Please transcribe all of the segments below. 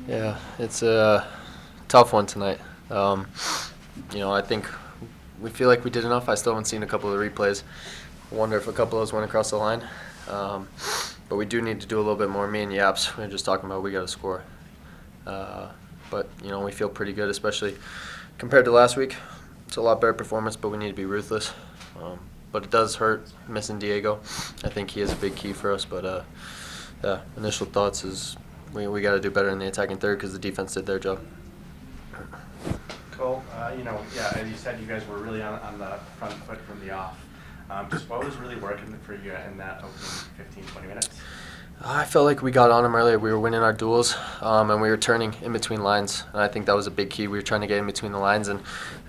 Yeah, it's a tough one tonight. I think we feel like we did enough. I still haven't seen a couple of the replays. I wonder if a couple of those went across the line. Um, but we do need to do a little bit more. Me and Yaps, we were just talking about we got to score. Uh, but, we feel pretty good, especially compared to last week. It's a lot better performance, but we need to be ruthless. But it does hurt missing Diego. I think he is a big key for us. But, initial thoughts is we got to do better in the attacking third because the defense did their job. Cole, yeah, as you said, you guys were really on the front foot from the off. Just what was really working for you in that opening 15, 20 minutes? I felt like we got on them earlier. We were winning our duels, and we were turning in between lines. And I think that was a big key. We were trying to get in between the lines, and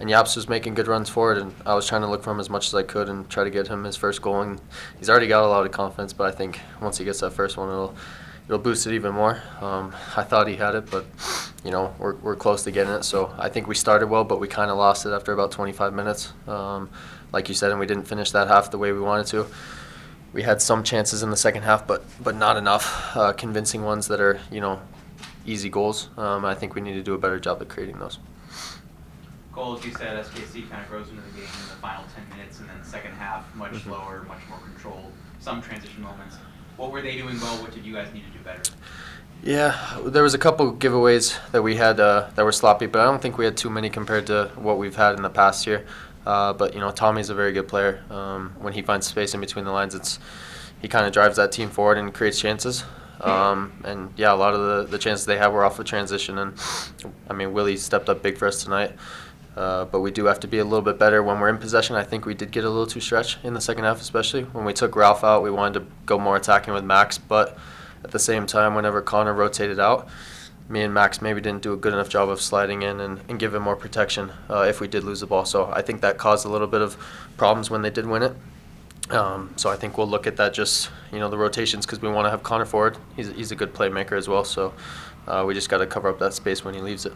Yaps was making good runs forward, and I was trying to look for him as much as I could and try to get him his first goal. And he's already got a lot of confidence, but I think once he gets that first one, it'll boost it even more. I thought he had it, but we're close to getting it. So I think we started well, but we kind of lost it after about 25 minutes, like you said, and we didn't finish that half the way we wanted to. We had some chances in the second half, but not enough convincing ones that are easy goals. I think we need to do a better job at creating those. Cole, as you said, SKC kind of grows into the game in the final 10 minutes, and then the second half much slower, much more controlled, some transition moments. What were they doing well? What did you guys need to do better? Yeah, there was a couple giveaways that we had that were sloppy, but I don't think we had too many compared to what we've had in the past year. But Tommy's a very good player. When he finds space in between the lines, he kind of drives that team forward and creates chances. And yeah, a lot of the chances they had were off of transition. And I mean, Willie stepped up big for us tonight. But we do have to be a little bit better when we're in possession. I think we did get a little too stretched in the second half, especially when we took Ralph out. We wanted to go more attacking with Max, but at the same time, whenever Connor rotated out, me and Max maybe didn't do a good enough job of sliding in and giving more protection if we did lose the ball. So I think that caused a little bit of problems when they did win it. So I think we'll look at that just, the rotations, because we want to have Connor forward. He's a good playmaker as well, so we just got to cover up that space when he leaves it.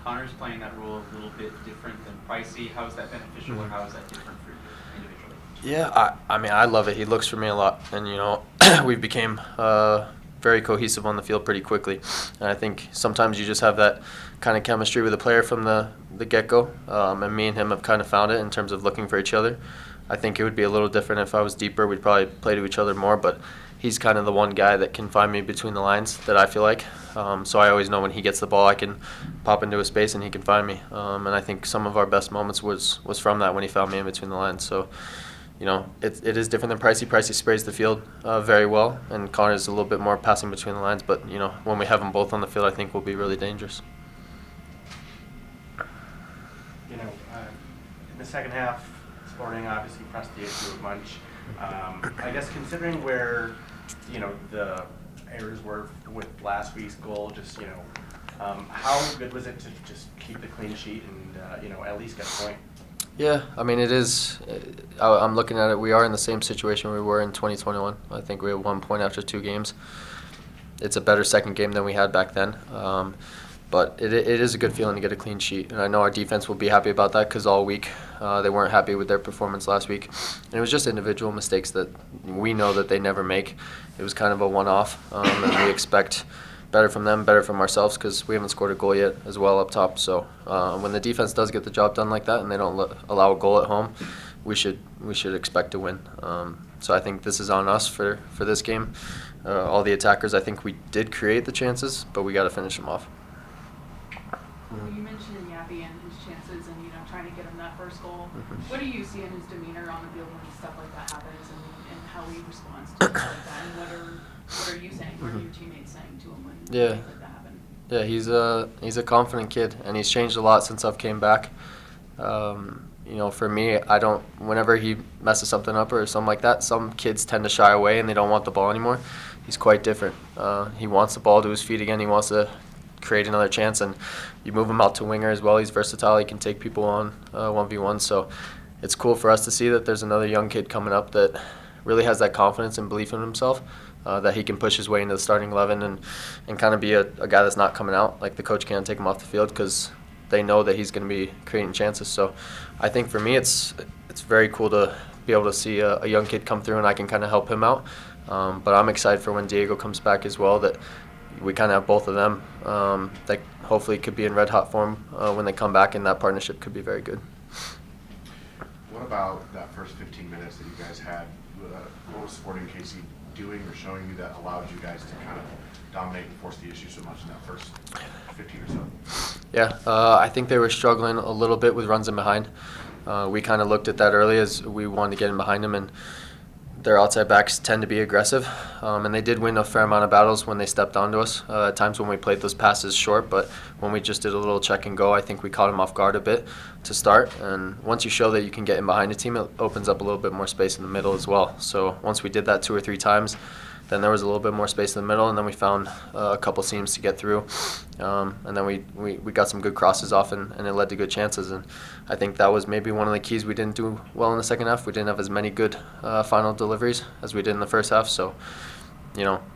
Connor's playing that role a little bit different than Pricey. How is that beneficial, or how is that different for you individually? Yeah, I mean, I love it. He looks for me a lot, and we became very cohesive on the field pretty quickly. And I think sometimes you just have that kind of chemistry with a player from the get-go, and me and him have kind of found it in terms of looking for each other. I think it would be a little different if I was deeper. We'd probably play to each other more, but he's kind of the one guy that can find me between the lines that I feel like. So I always know when he gets the ball, I can pop into a space and he can find me. And I think some of our best moments was from that, when he found me in between the lines. So it is different than Pricey. Pricey sprays the field very well, and Connor's a little bit more passing between the lines. But when we have them both on the field, I think we'll be really dangerous. In the second half, Sporting obviously pressed the issue a bunch. I guess considering where the errors were with last week's goal, just how good was it to just keep the clean sheet and at least get a point? Yeah, I mean, it is. I'm looking at it. We are in the same situation we were in 2021. I think we have 1 point after 2 games. It's a better second game than we had back then. But it is a good feeling to get a clean sheet. And I know our defense will be happy about that, because all week they weren't happy with their performance last week. And it was just individual mistakes that we know that they never make. It was kind of a one-off, and we expect better from them, better from ourselves, because we haven't scored a goal yet as well up top. So when the defense does get the job done like that and they don't allow a goal at home, we should expect to win. So I think this is on us for this game. All the attackers, I think we did create the chances, but we got to finish them off. Well, you mentioned Yappy and his chances and trying to get him that first goal. What do you see in his demeanor on the field when stuff like that happens, and how he responds to stuff like that? And what are you saying? What are your teammates saying to him when things like that happen? Yeah, he's a confident kid, and he's changed a lot since I've came back. For me, whenever he messes something up or something like that, some kids tend to shy away and they don't want the ball anymore. He's quite different. He wants the ball to his feet again. He wants to create another chance, and you move him out to winger as well. He's versatile. He can take people on 1v1. So it's cool for us to see that there's another young kid coming up that really has that confidence and belief in himself, that he can push his way into the starting 11 and kind of be a guy that's not coming out. Like, the coach can't take him off the field because they know that he's going to be creating chances. So I think for me it's very cool to be able to see a young kid come through and I can kind of help him out. But I'm excited for when Diego comes back as well, that we kind of have both of them that hopefully could be in red hot form when they come back, and that partnership could be very good. What about that first 15 minutes that you guys had? What was Sporting KC doing or showing you that allowed you guys to kind of dominate and force the issue so much in that first 15 or so? Yeah, I think they were struggling a little bit with runs in behind. We kind of looked at that early as we wanted to get in behind them, and their outside backs tend to be aggressive, and they did win a fair amount of battles when they stepped onto us. At times when we played those passes short, but when we just did a little check and go, I think we caught them off guard a bit to start. And once you show that you can get in behind a team, it opens up a little bit more space in the middle as well. So once we did that 2 or 3 times, then there was a little bit more space in the middle, and then we found a couple seams to get through. And then we got some good crosses off, and it led to good chances. And I think that was maybe one of the keys we didn't do well in the second half. We didn't have as many good final deliveries as we did in the first half. So,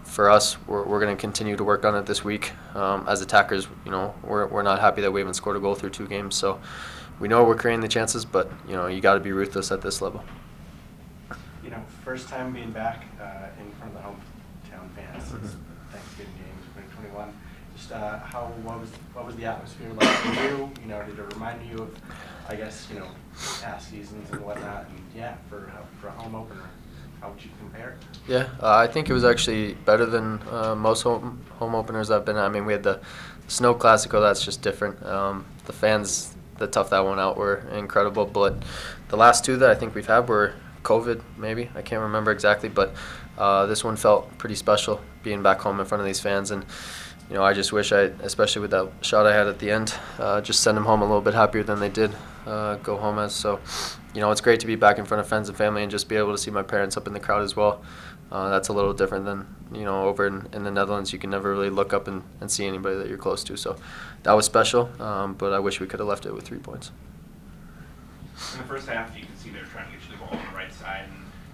for us, we're going to continue to work on it this week. As attackers, we're not happy that we haven't scored a goal through 2 games. So we know we're creating the chances, but, you got to be ruthless at this level. First time being back in front of the hometown fans since Thanksgiving games 2021. Just what was the atmosphere like for you? Did it remind you of, I guess, past seasons and whatnot? And yeah, for a home opener, how would you compare? Yeah, I think it was actually better than most home openers I've been at. I mean, we had the Snow Classico. That's just different. The fans that toughed that one out were incredible, but the last 2 that I think we've had were COVID, maybe. I can't remember exactly, but this one felt pretty special, being back home in front of these fans. And, I just wish especially with that shot I had at the end, just send them home a little bit happier than they did go home as. So, it's great to be back in front of friends and family and just be able to see my parents up in the crowd as well. That's a little different than, over in the Netherlands. You can never really look up and see anybody that you're close to. So that was special, but I wish we could have left it with 3 points. In the first half, you can see they're trying to get you the ball on the right side,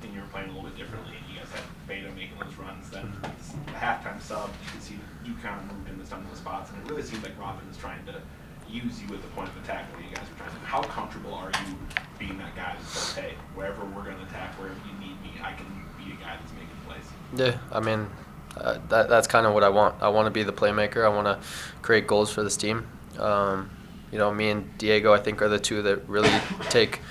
and you were playing a little bit differently, and you guys had Beta making those runs. Then the halftime sub, you can see you kind of moved into some of the spots, and it really seemed like Robin is trying to use you at the point of attack where you guys are trying to. How comfortable are you being that guy that says, hey, wherever we're going to attack, wherever you need me, I can be a guy that's making plays? Yeah, I mean, that's kind of what I want. I want to be the playmaker. I want to create goals for this team. Me and Diego, I think, are the 2 that really take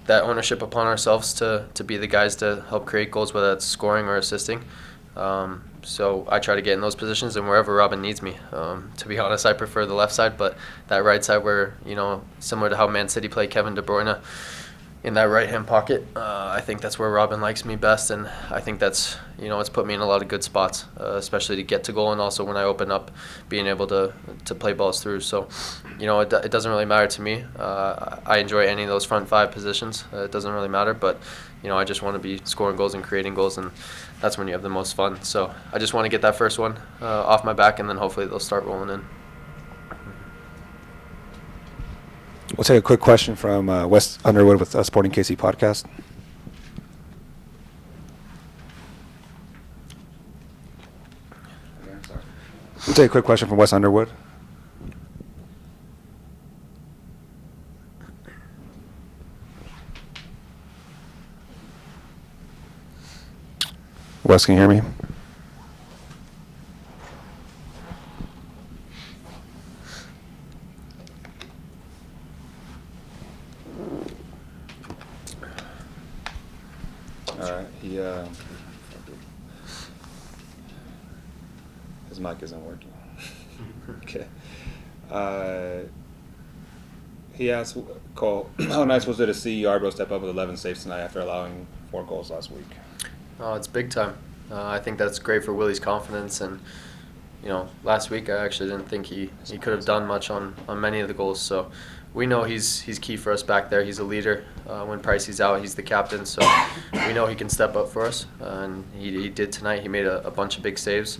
that ownership upon ourselves to be the guys to help create goals, whether that's scoring or assisting. So I try to get in those positions, and wherever Robin needs me. To be honest, I prefer the left side, but that right side where, similar to how Man City play Kevin De Bruyne, in that right-hand pocket, I think that's where Robin likes me best, and I think that's, it's put me in a lot of good spots, especially to get to goal, and also when I open up, being able to play balls through. So, it doesn't really matter to me. I enjoy any of those front 5 positions. It doesn't really matter, but, I just want to be scoring goals and creating goals, and that's when you have the most fun. So I just want to get that first one off my back, and then hopefully they'll start rolling in. We'll take a quick question from Wes Underwood with Sporting KC Podcast. We'll take a quick question from Wes Underwood. Wes, can you hear me? His mic isn't working. Okay. He asked Cole, how nice was it to see Yarbrough step up with 11 saves tonight after allowing 4 goals last week? Oh, it's big time. I think that's great for Willie's confidence, and last week I actually didn't think he could have done much on many of the goals. So we know he's key for us back there. He's a leader. When Pricey's out, he's the captain. So we know he can step up for us, and he did tonight. He made a bunch of big saves,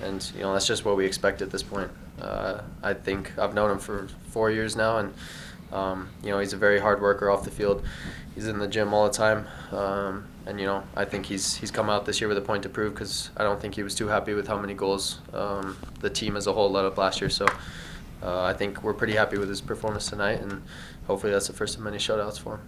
and that's just what we expect at this point. I think I've known him for 4 years now, and he's a very hard worker off the field. He's in the gym all the time, and I think he's come out this year with a point to prove, because I don't think he was too happy with how many goals the team as a whole let up last year. So I think we're pretty happy with his performance tonight, and hopefully that's the first of many shutouts for him.